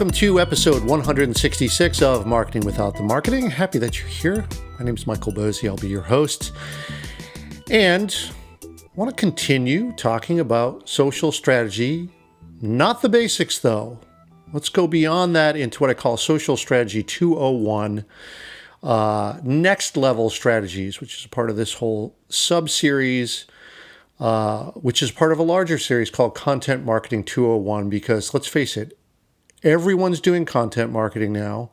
Welcome to episode 166 of Marketing Without the Marketing. Happy that you're here. My name is Michael Bosey. I'll be your host. And I want to continue talking about social strategy. Not the basics, though. Let's go beyond that into what I call Social Strategy 201, next level strategies, which is part of this whole sub-series, which is part of a larger series called Content Marketing 201, because let's face it, everyone's doing content marketing now,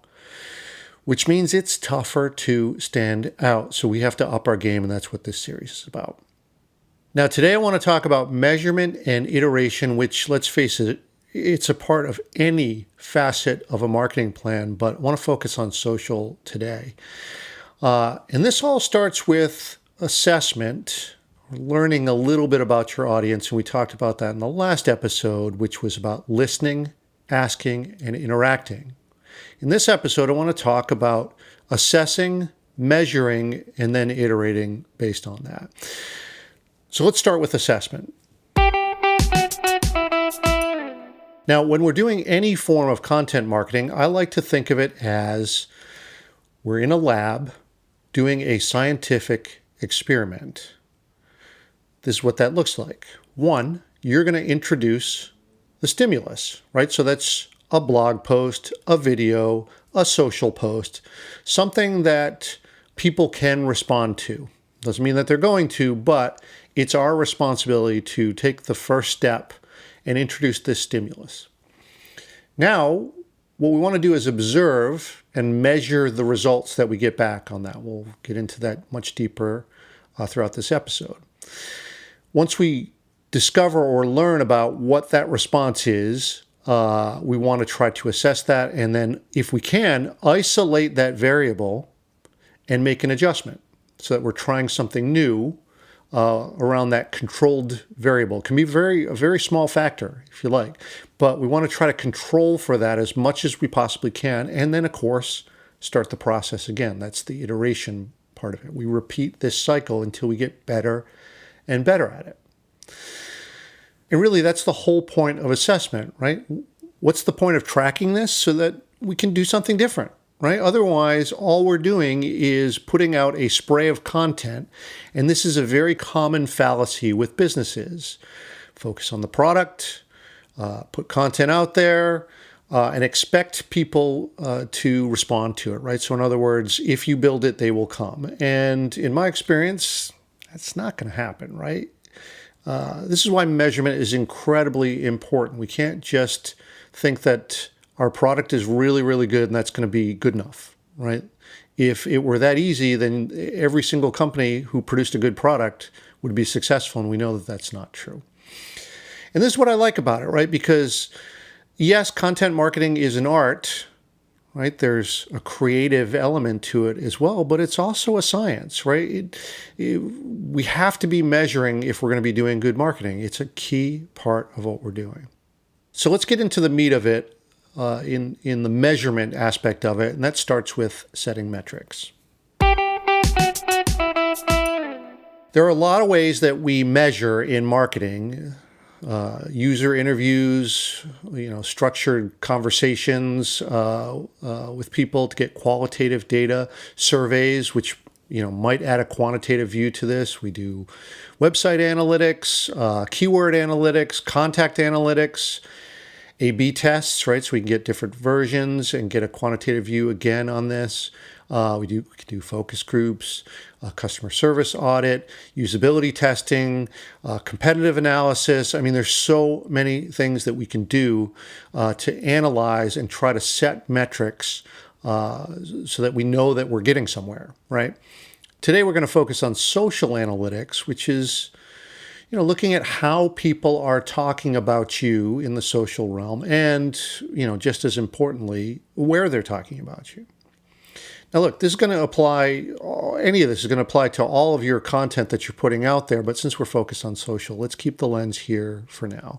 which means it's tougher to stand out. So we have to up our game, and that's what this series is about. Now, today I want to talk about measurement and iteration, which, let's face it, it's a part of any facet of a marketing plan, but I want to focus on social today. And this all starts with assessment, learning a little bit about your audience. And we talked about that in the last episode, which was about listening, asking, and interacting. In this episode, I want to talk about assessing, measuring, and then iterating based on that. So let's start with assessment. Now, when we're doing any form of content marketing, I like to think of it as we're in a lab doing a scientific experiment. This is what that looks like. One, you're going to introduce the stimulus, right? So that's a blog post, a video, a social post, something that people can respond to. Doesn't mean that they're going to, but it's our responsibility to take the first step and introduce this stimulus. Now, what we want to do is observe and measure the results that we get back on that. We'll get into that much deeper throughout this episode. Once we discover or learn about what that response is, we want to try to assess that, and then, if we can, isolate that variable and make an adjustment so that we're trying something new around that controlled variable. It can be a very small factor, if you like, but we want to try to control for that as much as we possibly can, and then, of course, start the process again. That's the iteration part of it. We repeat this cycle until we get better and better at it. And really, that's the whole point of assessment, right? What's the point of tracking this? So that we can do something different, right? Otherwise, all we're doing is putting out a spray of content. And this is a very common fallacy with businesses. Focus on the product, put content out there, and expect people to respond to it, right? So in other words, if you build it, they will come. And in my experience, that's not going to happen, right? This is why measurement is incredibly important. We can't just think that our product is really, really good and that's going to be good enough, right? If it were that easy, then every single company who produced a good product would be successful, and we know that that's not true. And this is what I like about it, right? Because yes, content marketing is an art, right? There's a creative element to it as well, but it's also a science, right? We have to be measuring if we're going to be doing good marketing. It's a key part of what we're doing. So let's get into the meat of it in the measurement aspect of it, and that starts with setting metrics. There are a lot of ways that we measure in marketing. User interviews, structured conversations with people to get qualitative data, surveys, which might add a quantitative view to this. We do website analytics, keyword analytics, contact analytics, A/B tests, right? So we can get different versions and get a quantitative view again on this. We can do focus groups, customer service audit, usability testing, competitive analysis. I mean, there's so many things that we can do to analyze and try to set metrics so that we know that we're getting somewhere, right? Today, we're going to focus on social analytics, which is looking at how people are talking about you in the social realm, and just as importantly, where they're talking about you. Now, look, this is going to apply, any of this is going to apply to all of your content that you're putting out there, but since we're focused on social, let's keep the lens here for now.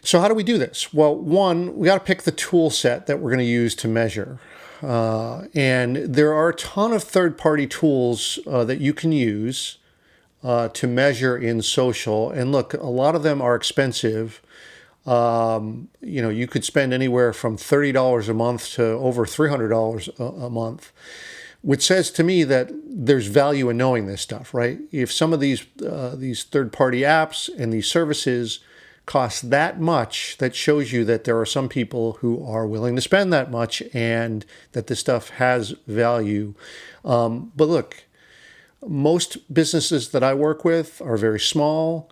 So how do we do this? Well, one, we got to pick the tool set that we're going to use to measure. And there are a ton of third-party tools that you can use to measure in social. And look, a lot of them are expensive. You could spend anywhere from $30 a month to over $300 a month, which says to me that there's value in knowing this stuff, right? If some of these third-party apps and these services cost that much, that shows you that there are some people who are willing to spend that much and that this stuff has value. But look, most businesses that I work with are very small.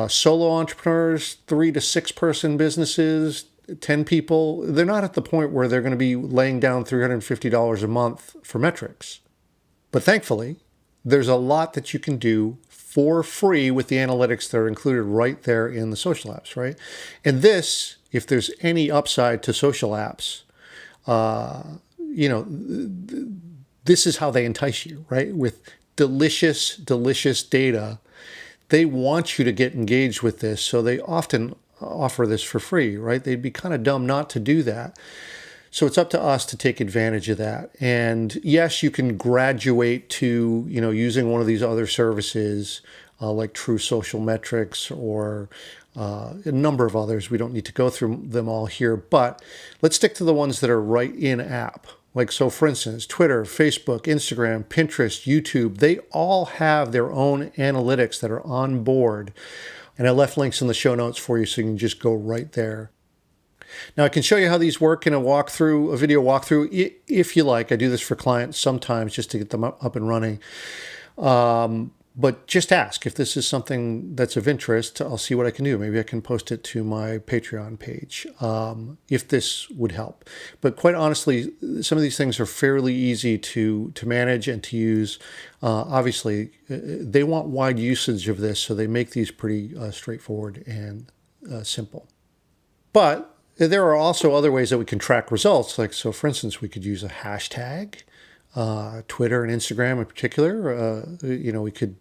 Solo entrepreneurs, 3 to 6 person businesses, 10 people, they're not at the point where they're going to be laying down $350 a month for metrics. But thankfully, there's a lot that you can do for free with the analytics that are included right there in the social apps, right? And this, if there's any upside to social apps, this is how they entice you, right? With delicious, delicious data. They want you to get engaged with this, so they often offer this for free, right? They'd be kind of dumb not to do that. So it's up to us to take advantage of that. And yes, you can graduate to, using one of these other services like True Social Metrics or a number of others. We don't need to go through them all here, but let's stick to the ones that are right in app. Like, so for instance, Twitter, Facebook, Instagram, Pinterest, YouTube, they all have their own analytics that are on board. And I left links in the show notes for you so you can just go right there. Now, I can show you how these work in a video walkthrough, if you like. I do this for clients sometimes just to get them up and running. But just ask if this is something that's of interest. I'll see what I can do. Maybe I can post it to my Patreon page if this would help. But quite honestly, some of these things are fairly easy to manage and to use. Obviously, they want wide usage of this, so they make these pretty straightforward and simple. But there are also other ways that we can track results. Like, so for instance, we could use a hashtag. Twitter and Instagram in particular, we could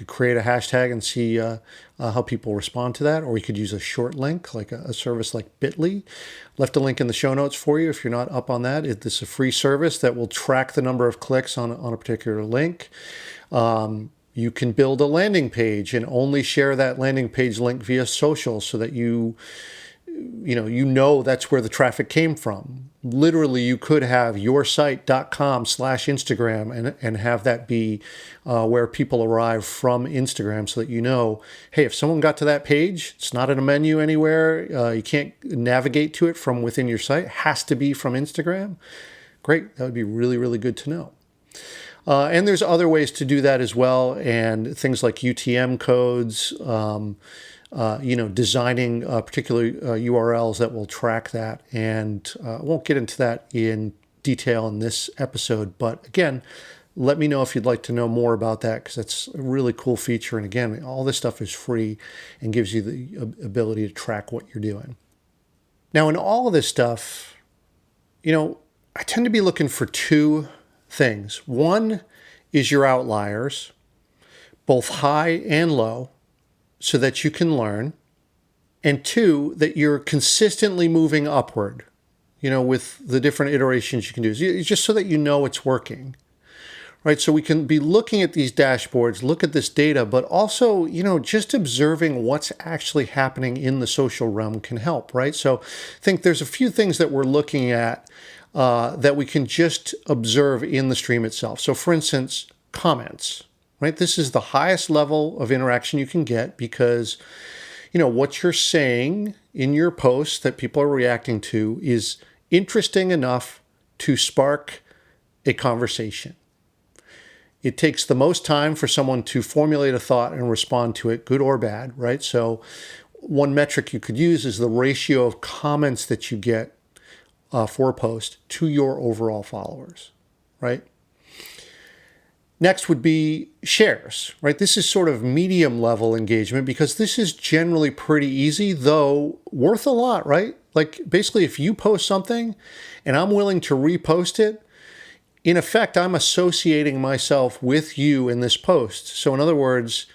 create a hashtag and see how people respond to that, or we could use a short link like a service like Bitly. Left a link in the show notes for you if you're not up on that. This is a free service that will track the number of clicks on a particular link. You can build a landing page and only share that landing page link via social so that you know that's where the traffic came from. Literally, you could have yoursite.com/Instagram and have that be where people arrive from Instagram so that hey, if someone got to that page, it's not in a menu anywhere. You can't navigate to it from within your site. It has to be from Instagram. Great. That would be really, really good to know. And there's other ways to do that as well, and things like UTM codes, designing particular URLs that will track that. And I won't get into that in detail in this episode, but again, let me know if you'd like to know more about that, because that's a really cool feature. And again, all this stuff is free and gives you the ability to track what you're doing. Now, in all of this stuff, I tend to be looking for two things. One is your outliers, both high and low, so that you can learn. And two, that you're consistently moving upward, with the different iterations you can do. Just so that it's working, right? So we can be looking at these dashboards, look at this data, but also, just observing what's actually happening in the social realm can help, right? So I think there's a few things that we're looking at that we can just observe in the stream itself. So for instance, comments. Right? This is the highest level of interaction you can get because, what you're saying in your posts that people are reacting to is interesting enough to spark a conversation. It takes the most time for someone to formulate a thought and respond to it, good or bad, right? So one metric you could use is the ratio of comments that you get for a post to your overall followers, right? Next would be shares, right? This is sort of medium level engagement because this is generally pretty easy, though worth a lot, right? Like basically if you post something and I'm willing to repost it, in effect, I'm associating myself with you in this post. So in other words,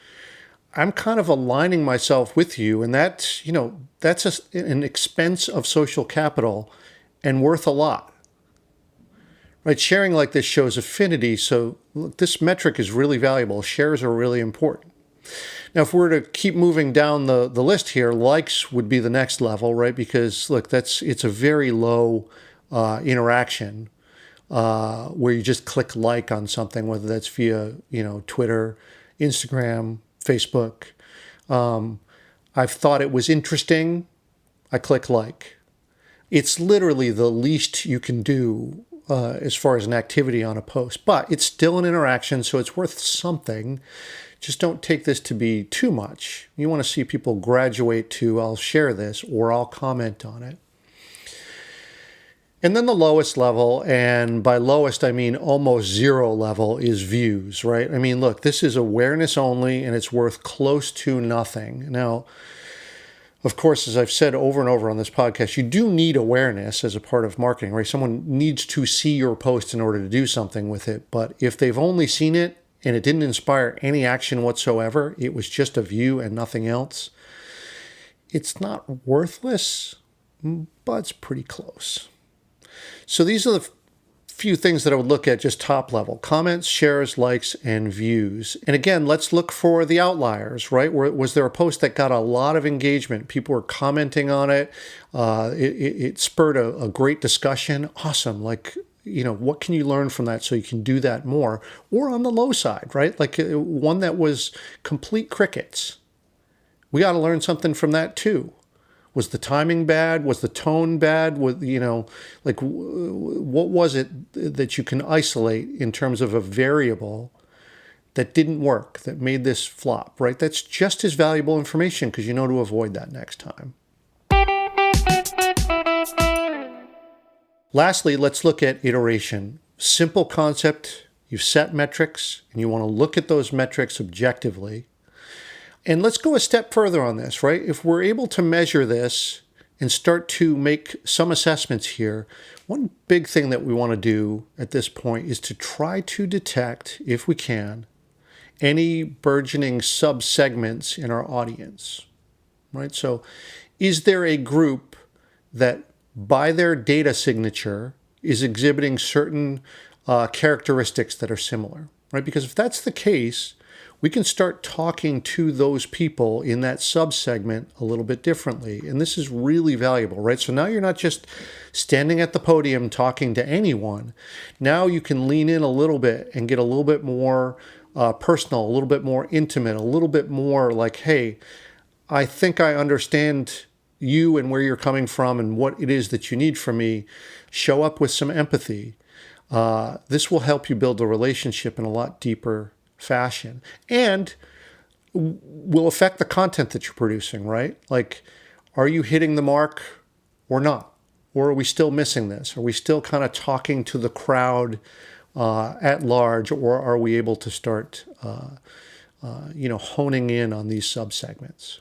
I'm kind of aligning myself with you, and that's an expense of social capital and worth a lot. Right, sharing like this shows affinity, so look, this metric is really valuable. Shares are really important. Now, if we're to keep moving down the list here, likes would be the next level, right? Because look, it's a very low interaction where you just click like on something, whether that's via Twitter, Instagram, Facebook. I've thought it was interesting. I click like. It's literally the least you can do as far as an activity on a post, but it's still an interaction, so it's worth something. Just don't take this to be too much. You want to see people graduate to, I'll share this or I'll comment on it. And then the lowest level, and by lowest I mean almost zero level, is views, right? I mean, look, this is awareness only and it's worth close to nothing. Now, of course, as I've said over and over on this podcast, you do need awareness as a part of marketing, right? Someone needs to see your post in order to do something with it. But if they've only seen it and it didn't inspire any action whatsoever, it was just a view and nothing else, it's not worthless, but it's pretty close. So these are the few things that I would look at just top level: comments, shares, likes, and views. And again, let's look for the outliers, right? Was there a post that got a lot of engagement? People were commenting on it. It spurred a great discussion. Awesome. Like, what can you learn from that so you can do that more? Or on the low side, right? Like one that was complete crickets. We got to learn something from that too. Was the timing bad? Was the tone bad? What was it that you can isolate in terms of a variable that didn't work, that made this flop, right? That's just as valuable information because you know to avoid that next time. Lastly, let's look at iteration. Simple concept. You've set metrics and you want to look at those metrics objectively. And let's go a step further on this, right? If we're able to measure this and start to make some assessments here, one big thing that we want to do at this point is to try to detect, if we can, any burgeoning sub-segments in our audience, right? So is there a group that by their data signature is exhibiting certain characteristics that are similar, right? Because if that's the case, we can start talking to those people in that subsegment a little bit differently. And this is really valuable, right? So now you're not just standing at the podium talking to anyone. Now you can lean in a little bit and get a little bit more personal, a little bit more intimate, a little bit more like, hey, I think I understand you and where you're coming from and what it is that you need from me. Show up with some empathy. This will help you build a relationship in a lot deeper fashion and will affect the content that you're producing, right? Like, are you hitting the mark or not? Or are we still missing this? Are we still kind of talking to the crowd at large, or are we able to start honing in on these subsegments?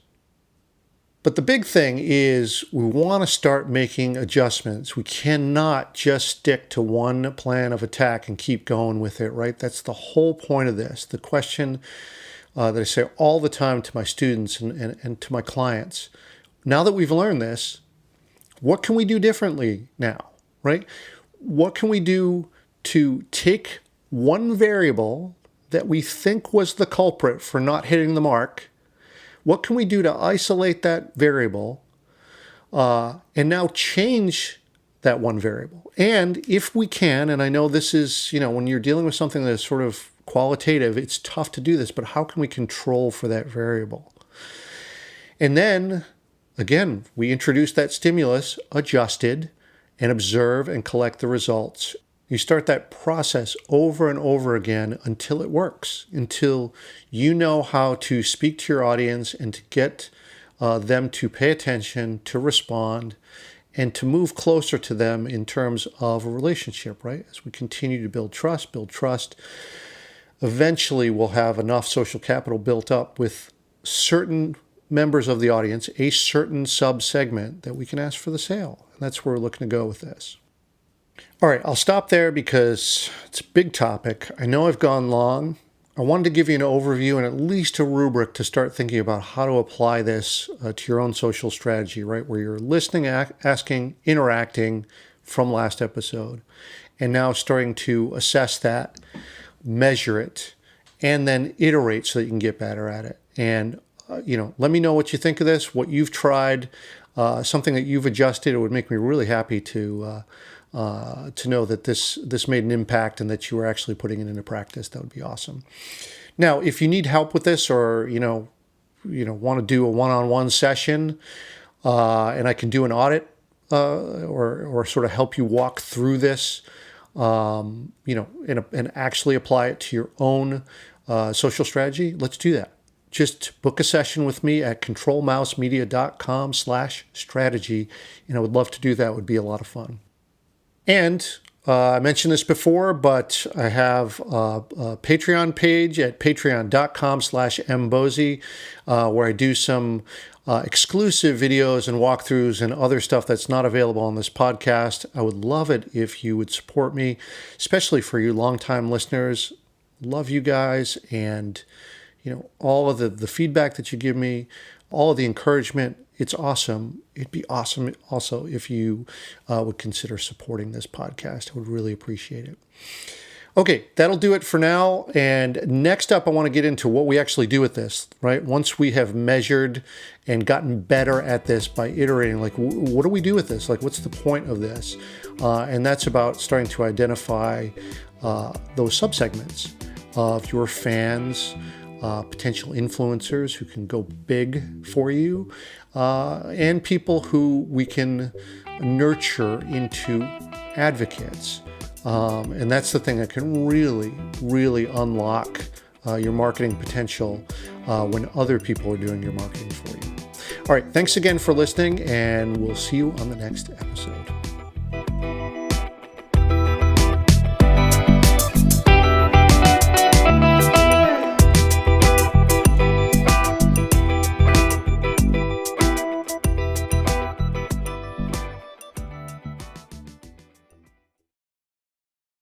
But the big thing is we want to start making adjustments. We cannot just stick to one plan of attack and keep going with it, right? That's the whole point of this. The question that I say all the time to my students and to my clients, now that we've learned this, what can we do differently now, right? What can we do to take one variable that we think was the culprit for not hitting the mark? What can we do to isolate that variable and now change that one variable? And if we can, and I know this is, when you're dealing with something that is sort of qualitative, it's tough to do this, but how can we control for that variable? And then, again, we introduce that stimulus, adjusted, and observe and collect the results. You start that process over and over again until it works, until you know how to speak to your audience and to get them to pay attention, to respond, and to move closer to them in terms of a relationship, right? As we continue to build trust, eventually we'll have enough social capital built up with certain members of the audience, a certain sub-segment that we can ask for the sale. And that's where we're looking to go with this. All right, I'll stop there because it's a big topic. I know I've gone long. I wanted to give you an overview and at least a rubric to start thinking about how to apply this to your own social strategy, right? Where you're listening, asking, interacting from last episode, and now starting to assess that, measure it, and then iterate so that you can get better at it. And, let me know what you think of this, what you've tried, something that you've adjusted. It would make me really happy to know that this made an impact and that you were actually putting it into practice. That would be awesome. Now, if you need help with this, or want to do a one-on-one session, and I can do an audit, or sort of help you walk through this, and actually apply it to your own social strategy, let's do that. Just book a session with me at controlmousemedia.com/strategy, and I would love to do that. It would be a lot of fun. And I mentioned this before, but I have a Patreon page at patreon.com/mbosey, where I do some exclusive videos and walkthroughs and other stuff that's not available on this podcast. I would love it if you would support me, especially for you longtime listeners. Love you guys, and all of the feedback that you give me, all of the encouragement. It's awesome. It'd be awesome also if you would consider supporting this podcast. I would really appreciate it. Okay, that'll do it for now. And next up, I want to get into what we actually do with this, right? Once we have measured and gotten better at this by iterating, like, what do we do with this? Like, what's the point of this? And that's about starting to identify those subsegments of your fans, potential influencers who can go big for you, and people who we can nurture into advocates. And that's the thing that can really, really unlock your marketing potential when other people are doing your marketing for you. All right, thanks again for listening, and we'll see you on the next episode.